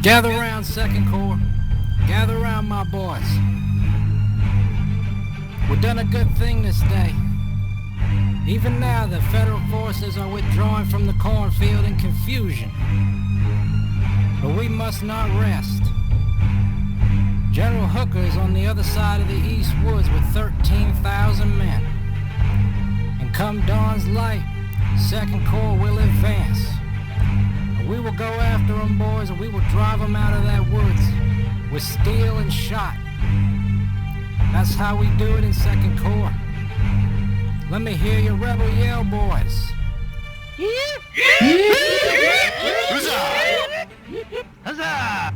Gather round, Second Corps. Gather round, my boys. We've done a good thing this day. Even now, the federal forces are withdrawing from the cornfield in confusion. But we must not rest. General Hooker is on the other side of the East Woods with 13,000 men. And come dawn's light, Second Corps will advance. We will go after them, boys, and we will drive them out of that woods with steel and shot. That's how we do it in Second Corps. Let me hear your rebel yell, boys. Huzzah! Huzzah!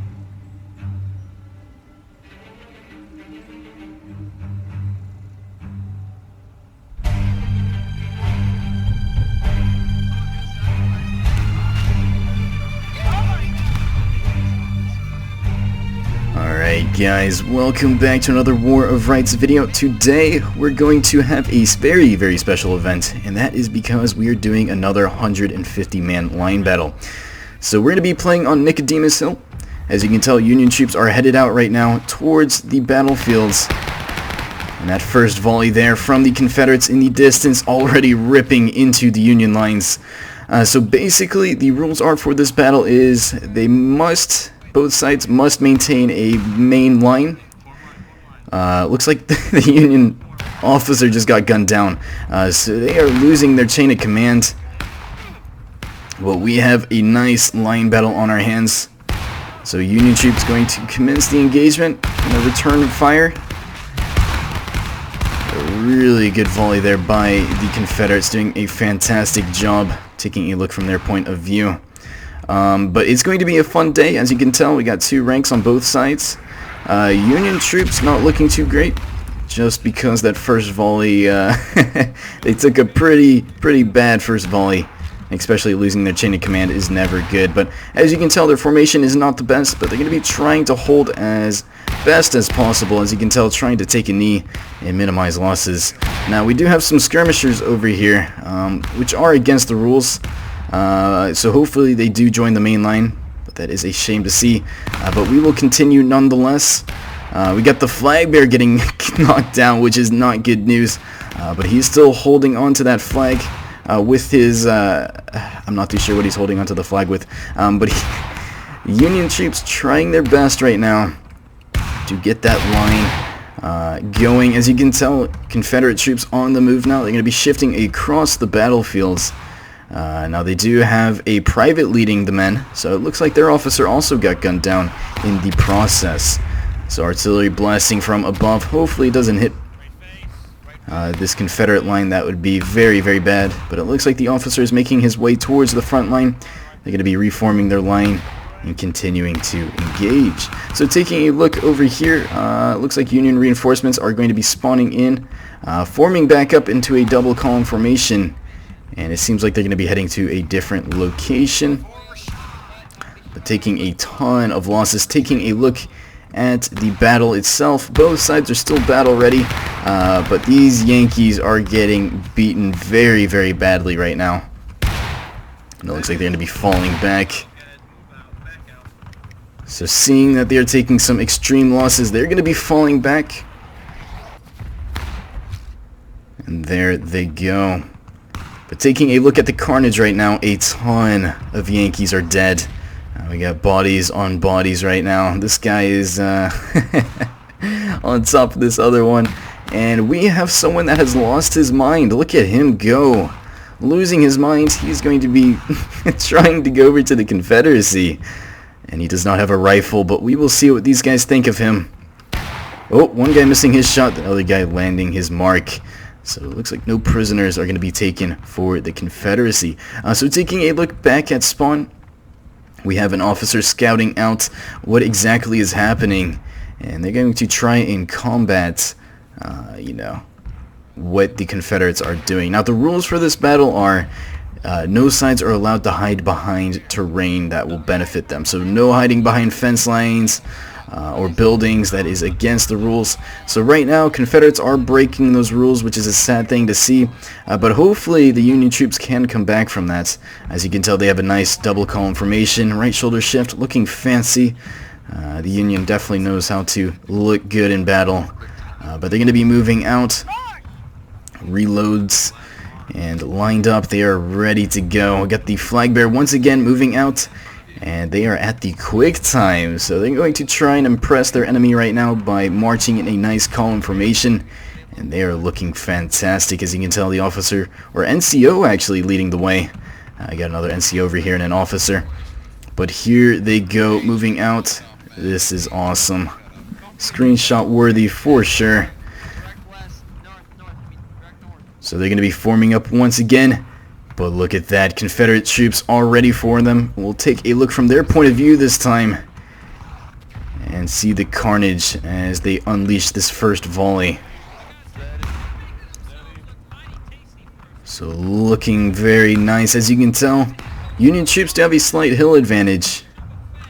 Alright guys, welcome back to another War of Rights video. Today we're going to have a very, very special event, and that is because we are doing another 150-man line battle. So we're going to be playing on Nicodemus Hill. As you can tell, Union troops are headed out right now towards the battlefields. And that first volley there from the Confederates in the distance already ripping into the Union lines. So basically the rules are for this battle is both sides must maintain a main line. Looks like the Union officer just got gunned down. So they are losing their chain of command. But we have a nice line battle on our hands. So Union troops going to commence the engagement and a return of fire. A really good volley there by the Confederates, doing a fantastic job taking a look from their point of view. But it's going to be a fun day. As you can tell, we got two ranks on both sides. Union troops not looking too great, just because that first volley, they took a pretty bad first volley. Especially losing their chain of command is never good. But as you can tell, their formation is not the best, but they're going to be trying to hold as best as possible. As you can tell, trying to take a knee and minimize losses. Now, we do have some skirmishers over here, which are against the rules. So hopefully they do join the main line, but that is a shame to see. But we will continue nonetheless. We got the flag bearer getting knocked down, which is not good news. But he's still holding on to that flag with his... I'm not too sure what he's holding onto the flag with. But Union troops trying their best right now to get that line going. As you can tell, Confederate troops on the move now. They're going to be shifting across the battlefields. Now they do have a private leading the men, so it looks like their officer also got gunned down in the process. So artillery blasting from above hopefully doesn't hit this Confederate line. That would be very, very bad. But it looks like the officer is making his way towards the front line. They're going to be reforming their line and continuing to engage. So taking a look over here, looks like Union reinforcements are going to be spawning in, forming back up into a double column formation. And it seems like they're going to be heading to a different location. But taking a ton of losses. Taking a look at the battle itself. Both sides are still battle ready. But these Yankees are getting beaten very, very badly right now. And it looks like they're going to be falling back. So seeing that they're taking some extreme losses, they're going to be falling back. And there they go. But taking a look at the carnage right now, a ton of Yankees are dead. We got bodies on bodies right now. This guy is on top of this other one. And we have someone that has lost his mind. Look at him go. Losing his mind. He's going to be trying to go over to the Confederacy. And he does not have a rifle, but we will see what these guys think of him. Oh, one guy missing his shot. The other guy landing his mark. So it looks like no prisoners are going to be taken for the Confederacy. So taking a look back at spawn, we have an officer scouting out what exactly is happening. And they're going to try and combat, what the Confederates are doing. Now the rules for this battle are no sides are allowed to hide behind terrain that will benefit them. So no hiding behind fence lines, or buildings that is against the rules. So right now, Confederates are breaking those rules, which is a sad thing to see. But hopefully the Union troops can come back from that. As you can tell, they have a nice double column formation, right shoulder shift, looking fancy. The Union definitely knows how to look good in battle. But they're going to be moving out. Reloads and lined up. They are ready to go. We got the flag bearer once again moving out. And they are at the quick time, so they're going to try and impress their enemy right now by marching in a nice column formation. And they are looking fantastic, as you can tell. The officer, or NCO actually, leading the way. I got another NCO over here and an officer. But here they go, moving out. This is awesome. Screenshot worthy for sure. So they're going to be forming up once again. But look at that, Confederate troops all ready for them. We'll take a look from their point of view this time and see the carnage as they unleash this first volley. So looking very nice, as you can tell. Union troops do have a slight hill advantage,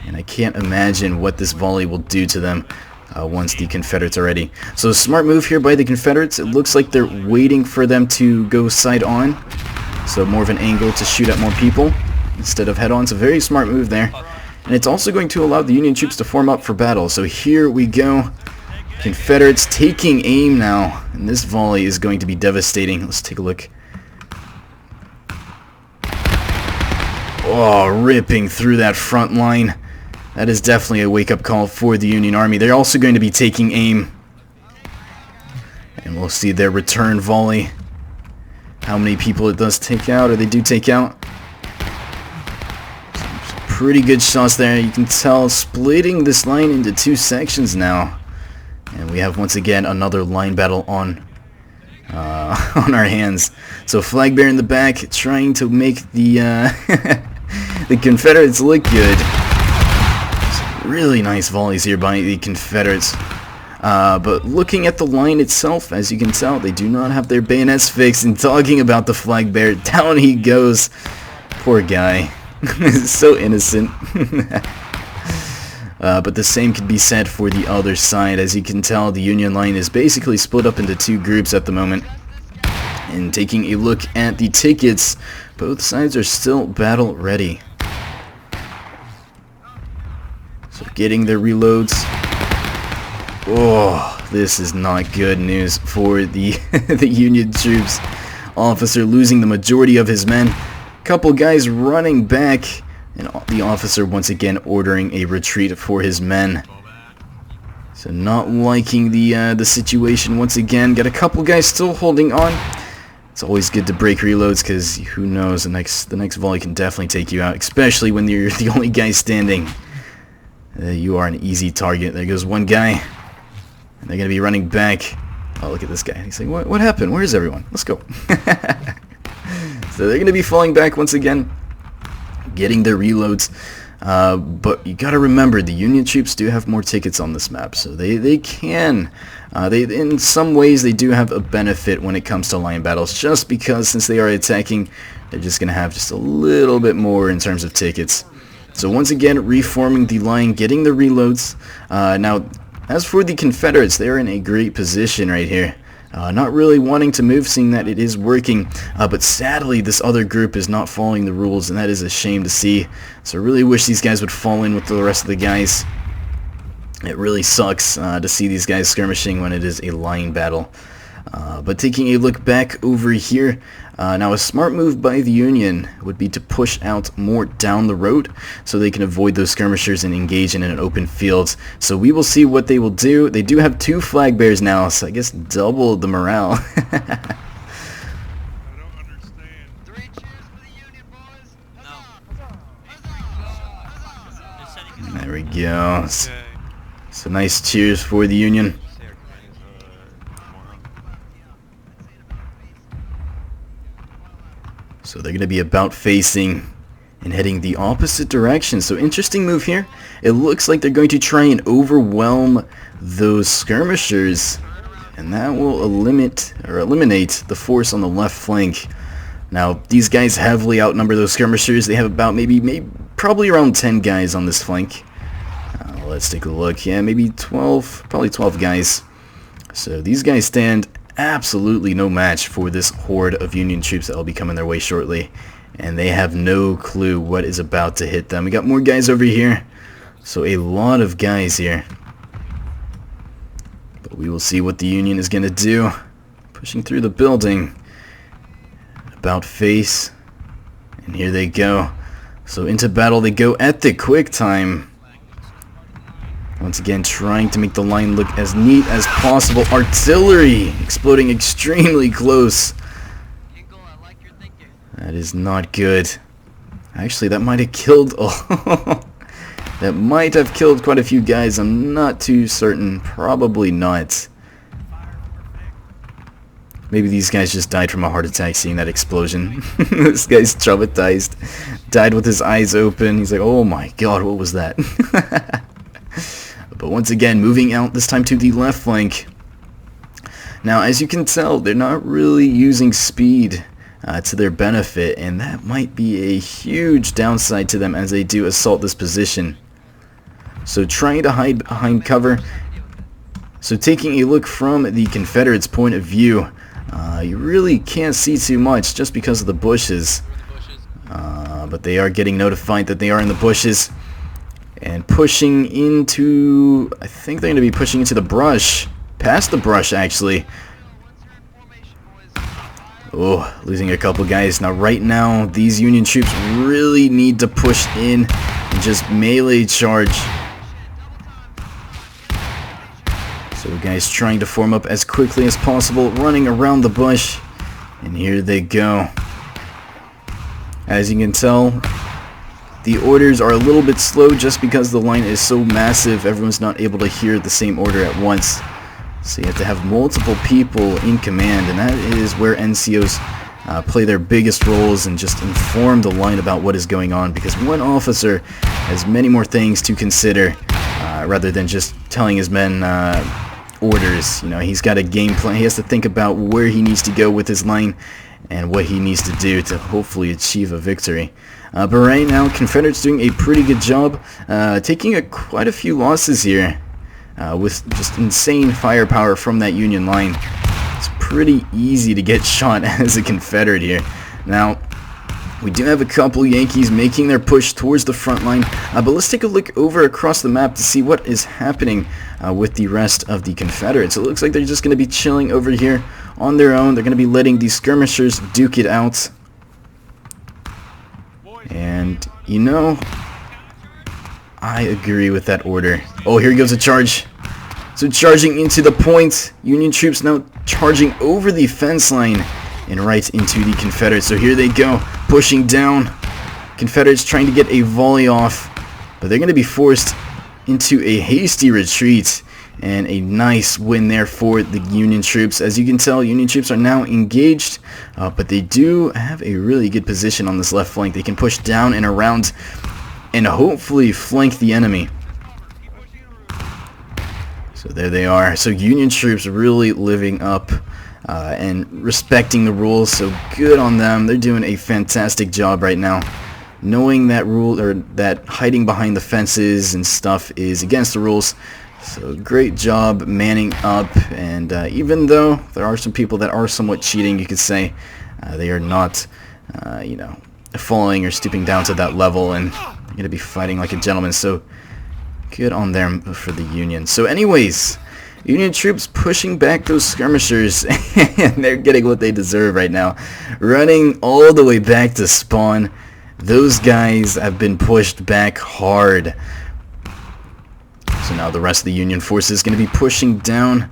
and I can't imagine what this volley will do to them once the Confederates are ready. So smart move here by the Confederates. It looks like they're waiting for them to go side on. So more of an angle to shoot at more people instead of head-on. It's a very smart move there. And it's also going to allow the Union troops to form up for battle. So here we go. Confederates taking aim now. And this volley is going to be devastating. Let's take a look. Oh, ripping through that front line. That is definitely a wake-up call for the Union Army. They're also going to be taking aim. And we'll see their return volley. How many people it does take out, or they do take out. Some pretty good shots there. You can tell, splitting this line into two sections now. And we have once again another line battle on our hands. So flag bearer in the back, trying to make the the Confederates look good. Some really nice volleys here by the Confederates. But looking at the line itself, as you can tell, they do not have their bayonets fixed. And talking about the flag bearer, down he goes. Poor guy. So innocent. But the same could be said for the other side. As you can tell, the Union line is basically split up into two groups at the moment. And taking a look at the tickets, both sides are still battle ready. So getting their reloads. Oh, this is not good news for the the Union troops. Officer losing the majority of his men. Couple guys running back, and the officer once again ordering a retreat for his men. So not liking the situation once again. Got a couple guys still holding on. It's always good to break reloads, because who knows, the next volley can definitely take you out, especially when you're the only guy standing. You are an easy target. There goes one guy. And they're going to be running back. Oh, look at this guy. He's like, what happened? Where is everyone? Let's go. So they're going to be falling back once again, getting their reloads. But you got to remember, the Union troops do have more tickets on this map. So they can. In some ways, they do have a benefit when it comes to line battles, just because since they are attacking, they're just going to have just a little bit more in terms of tickets. So once again, reforming the line, getting the reloads. Now, as for the Confederates, they're in a great position right here. Not really wanting to move, seeing that it is working. But sadly, this other group is not following the rules, and that is a shame to see. So I really wish these guys would fall in with the rest of the guys. It really sucks to see these guys skirmishing when it is a line battle. But taking a look back over here, now a smart move by the Union would be to push out more down the road so they can avoid those skirmishers and engage in an open field. So we will see what they will do. They do have two flag bearers now, so I guess double the morale. There we go. So nice cheers for the Union. So they're going to be about facing and heading the opposite direction. So interesting move here. It looks like they're going to try and overwhelm those skirmishers, and that will eliminate the force on the left flank. Now these guys heavily outnumber those skirmishers. They have about maybe probably around 10 guys on this flank. Let's take a look. Yeah, maybe 12, probably 12 guys. So these guys stand absolutely no match for this horde of Union troops that will be coming their way shortly. And they have no clue what is about to hit them. We got more guys over here. So a lot of guys here. But we will see what the Union is going to do. Pushing through the building. About face. And here they go. So into battle they go at the quick time. Once again, trying to make the line look as neat as possible. Artillery exploding extremely close. That is not good. Actually, that might have killed... that might have killed quite a few guys. I'm not too certain. Probably not. Maybe these guys just died from a heart attack seeing that explosion. This guy's traumatized. Died with his eyes open. He's like, oh my god, what was that? But once again, moving out this time to the left flank. Now, as you can tell, they're not really using speed to their benefit, and that might be a huge downside to them as they do assault this position. So trying to hide behind cover. So taking a look from the Confederates' point of view, you really can't see too much just because of the bushes. But they are getting notified that they are in the bushes. And pushing into... I think they're going to be pushing into the brush. Past the brush, actually. Oh, losing a couple guys. Now, right now, these Union troops really need to push in and just melee charge. So the guys trying to form up as quickly as possible, running around the bush. And here they go. As you can tell, the orders are a little bit slow just because the line is so massive. Everyone's not able to hear the same order at once. So you have to have multiple people in command, and that is where NCOs play their biggest roles and just inform the line about what is going on, because one officer has many more things to consider rather than just telling his men orders. You know, he's got a game plan. He has to think about where he needs to go with his line and what he needs to do to hopefully achieve a victory. But right now, Confederates doing a pretty good job, taking quite a few losses here with just insane firepower from that Union line. It's pretty easy to get shot as a Confederate here. Now, we do have a couple Yankees making their push towards the front line, but let's take a look over across the map to see what is happening with the rest of the Confederates. It looks like they're just going to be chilling over here on their own. They're going to be letting these skirmishers duke it out. And, you know, I agree with that order. Oh, here goes a charge. So charging into the point. Union troops now charging over the fence line and right into the Confederates. So here they go, pushing down. Confederates trying to get a volley off, but they're going to be forced into a hasty retreat. And a nice win there for the Union troops. As you can tell, Union troops are now engaged, but they do have a really good position on this left flank. They can push down and around and hopefully flank the enemy. So there they are. So Union troops really living up and respecting the rules. So good on them. They're doing a fantastic job right now. Knowing that rule, or that hiding behind the fences and stuff is against the rules. So great job manning up, and even though there are some people that are somewhat cheating, you could say, they are not, you know, falling or stooping down to that level, and they're going to be fighting like a gentleman. So good on them for the Union. So anyways, Union troops pushing back those skirmishers, and they're getting what they deserve right now. Running all the way back to spawn. Those guys have been pushed back hard. So now the rest of the Union force is going to be pushing down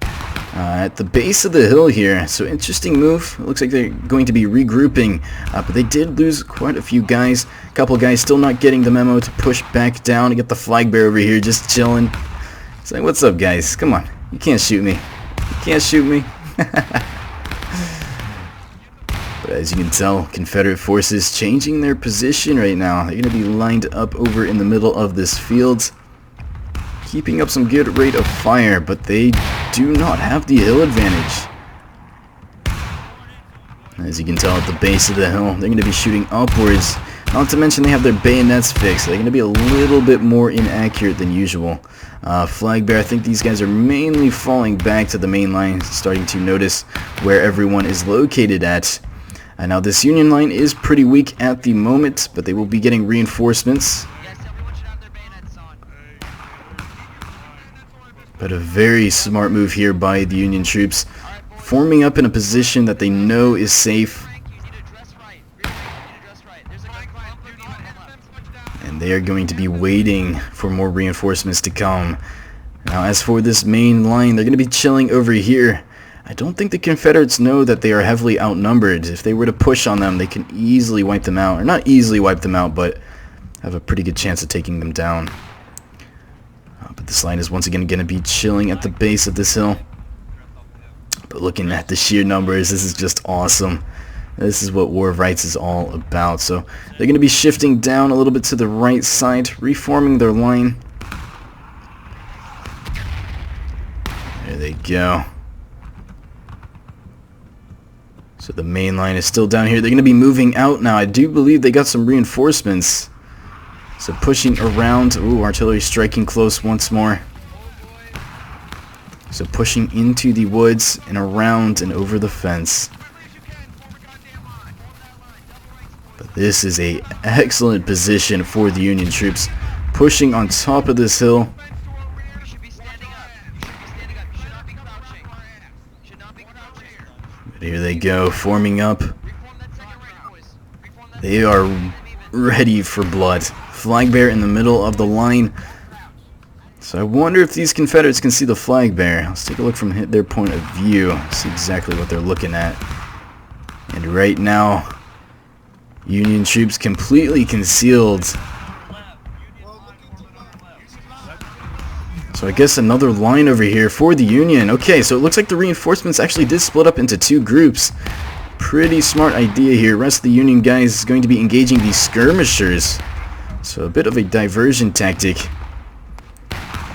at the base of the hill here. So interesting move. It looks like they're going to be regrouping, but they did lose quite a few guys. A couple guys still not getting the memo to push back down to get the flag bearer over here just chilling. It's like, what's up, guys? Come on. You can't shoot me. You can't shoot me. But as you can tell, Confederate forces changing their position right now. They're going to be lined up over in the middle of this field, keeping up some good rate of fire, but they do not have the hill advantage. As you can tell at the base of the hill, they're going to be shooting upwards Not to mention they have their bayonets fixed, so they're going to be a little bit more inaccurate than usual. Flag bearer, I think these guys are mainly falling back to the main line, starting to notice where everyone is located at. Now this Union line is pretty weak at the moment, but they will be getting reinforcements. But a very smart move here by the Union troops, forming up in a position that they know is safe. And they are going to be waiting for more reinforcements to come. Now as for this main line, they're going to be chilling over here. I don't think the Confederates know that they are heavily outnumbered. If they were to push on them, they can easily wipe them out. Or not easily wipe them out, but have a pretty good chance of taking them down. But this line is once again going to be chilling at the base of this hill. But looking at the sheer numbers, this is just awesome. This is what War of Rights is all about. So they're going to be shifting down a little bit to the right side, reforming their line. There they go. So the main line is still down here. They're going to be moving out now. I do believe they got some reinforcements. So pushing around. Ooh, artillery striking close once more. So pushing into the woods and around and over the fence. But this is an excellent position for the Union troops. Pushing on top of this hill. But here they go, forming up. They are ready for blood. Flag bearer in the middle of the line. So I wonder if these Confederates can see the flag bearer. Let's take a look from their point of view. See exactly what they're looking at. And right now, Union troops completely concealed. So I guess another line over here for the Union. Okay, so it looks like the reinforcements actually did split up into two groups. Pretty smart idea here. Rest of the Union guys is going to be engaging these skirmishers. So a bit of a diversion tactic.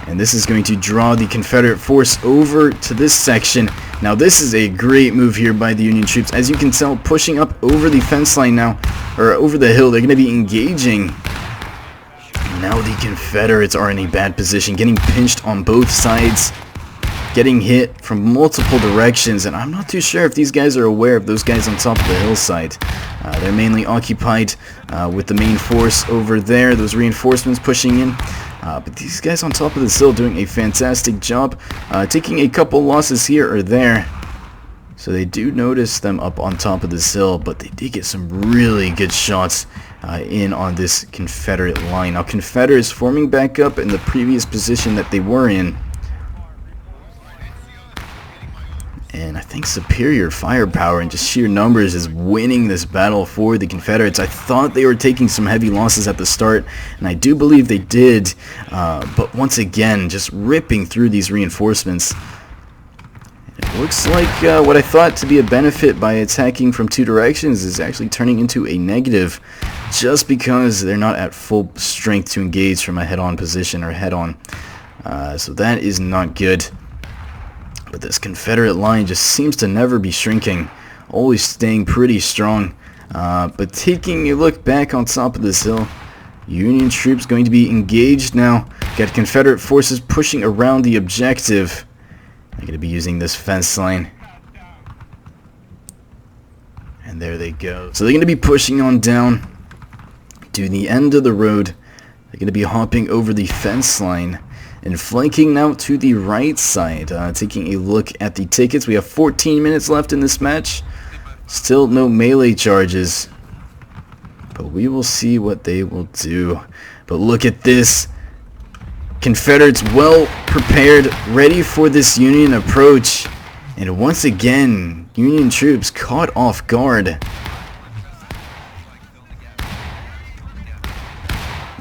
And this is going to draw the Confederate force over to this section. Now this is a great move here by the Union troops. As you can tell, pushing up over the fence line now, or over the hill, they're going to be engaging. Now the Confederates are in a bad position, getting pinched on both sides, getting hit from multiple directions, and I'm not too sure if these guys are aware of those guys on top of the hillside. They're mainly occupied with the main force over there, those reinforcements pushing in. But these guys on top of this hill doing a fantastic job, taking a couple losses here or there. So they do notice them up on top of this hill, but they did get some really good shots in on this Confederate line. Now Confederates forming back up in the previous position that they were in. And I think superior firepower and just sheer numbers is winning this battle for the Confederates. I thought they were taking some heavy losses at the start, and I do believe they did. But once again, just ripping through these reinforcements. It looks like what I thought to be a benefit by attacking from two directions is actually turning into a negative, just because they're not at full strength to engage from a head-on position or head-on. So that is not good. But this Confederate line just seems to never be shrinking, always staying pretty strong. But taking a look back on top of this hill, Union troops going to be engaged now. Got Confederate forces pushing around the objective. They're going to be using this fence line. And there they go. So they're going to be pushing on down to the end of the road. They're going to be hopping over the fence line and flanking now to the right side. Taking a look at the tickets, we have 14 minutes left in this match. Still no melee charges, but we will see what they will do. But look at this. Confederates well prepared, ready for this Union approach. And once again, Union troops caught off guard.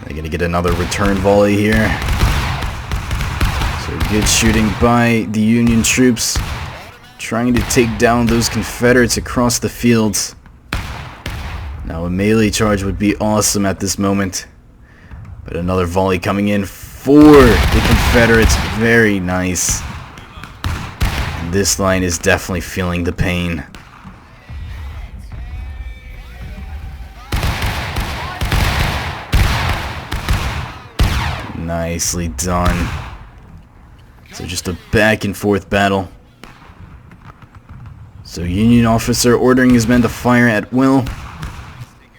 They're going to get another return volley here. So good shooting by the Union troops, trying to take down those Confederates across the fields. Now a melee charge would be awesome at this moment. But another volley coming in for the Confederates. Very nice. And this line is definitely feeling the pain. Nicely done. So just a back and forth battle. So Union officer ordering his men to fire at will.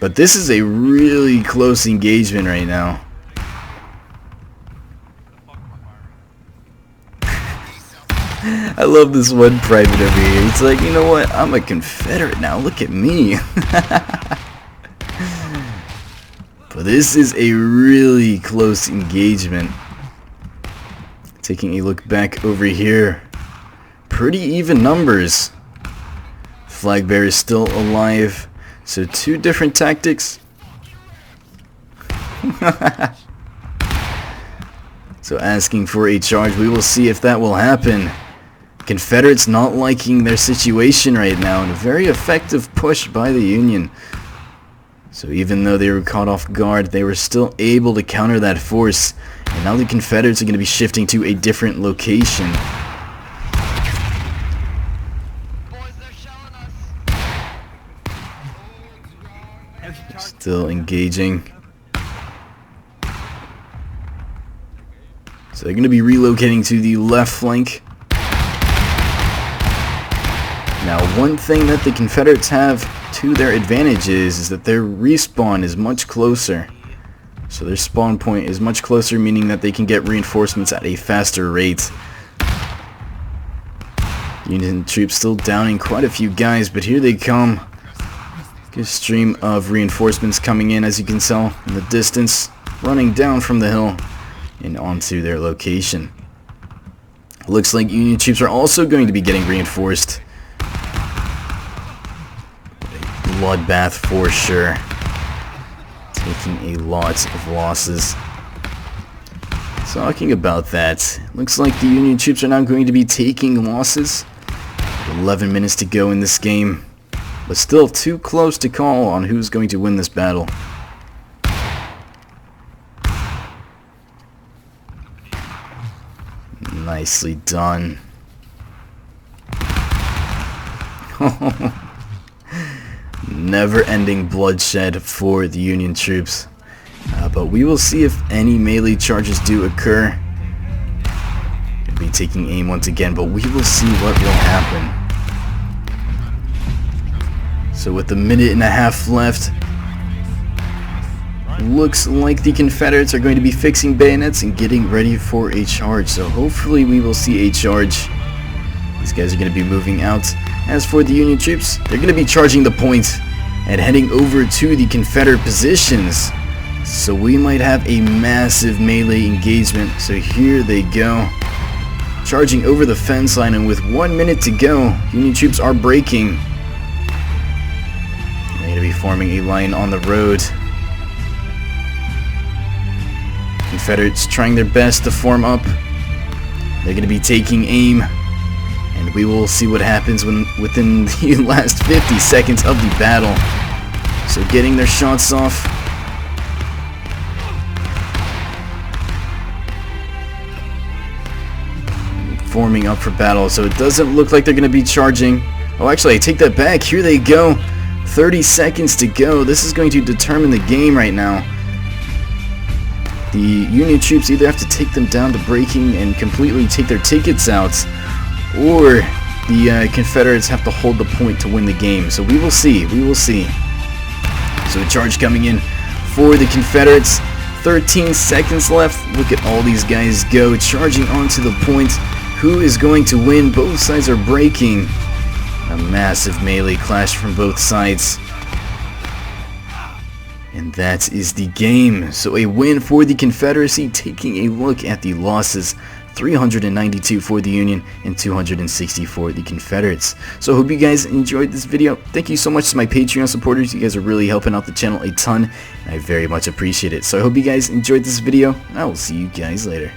But this is a really close engagement right now. I love this one private over here. He's like, you know what? I'm a Confederate now. Look at me. But this is a really close engagement. Taking a look back over here. Pretty even numbers. Flag bearer is still alive. So 2 different tactics. So asking for a charge. We will see if that will happen. Confederates not liking their situation right now, and a very effective push by the Union. So even though they were caught off guard, they were still able to counter that force. And now the Confederates are going to be shifting to a different location. Still engaging. So they're going to be relocating to the left flank. Now, one thing that the Confederates have to their advantage is that their respawn is much closer. So their spawn point is much closer, meaning that they can get reinforcements at a faster rate. Union troops still downing quite a few guys, but here they come. Good stream of reinforcements coming in, as you can tell in the distance, running down from the hill and onto their location. Looks like Union troops are also going to be getting reinforced. Bloodbath for sure. Taking a lot of losses. Talking about that, looks like the Union troops are now going to be taking losses. 11 minutes to go in this game, but still too close to call on who's going to win this battle. Nicely done. Never-ending bloodshed for the Union troops. But we will see if any melee charges do occur. Gonna be taking aim once again, but we will see what will happen. So with a minute and a half left, looks like the Confederates are going to be fixing bayonets and getting ready for a charge. So hopefully we will see a charge. These guys are going to be moving out. As for the Union troops, they're going to be charging the point and heading over to the Confederate positions. So we might have a massive melee engagement. So here they go. Charging over the fence line, and with 1 minute to go, Union troops are breaking. They're going to be forming a line on the road. Confederates trying their best to form up. They're going to be taking aim. And we will see what happens within the last 50 seconds of the battle. So getting their shots off. Forming up for battle. So it doesn't look like they're going to be charging. Oh, actually, I take that back. Here they go. 30 seconds to go. This is going to determine the game right now. The Union troops either have to take them down to breaking and completely take their tickets out, or the Confederates have to hold the point to win the game. So we will see. We will see. So a charge coming in for the Confederates. 13 seconds left. Look at all these guys go, charging onto the point. Who is going to win? Both sides are breaking. A massive melee clash from both sides. And that is the game. So a win for the Confederacy. Taking a look at the losses. 392 for the Union and 260 for the Confederates. So I hope you guys enjoyed this video. Thank you so much to my Patreon supporters. You guys are really helping out the channel a ton, and I very much appreciate it. So I hope you guys enjoyed this video, and I will see you guys later.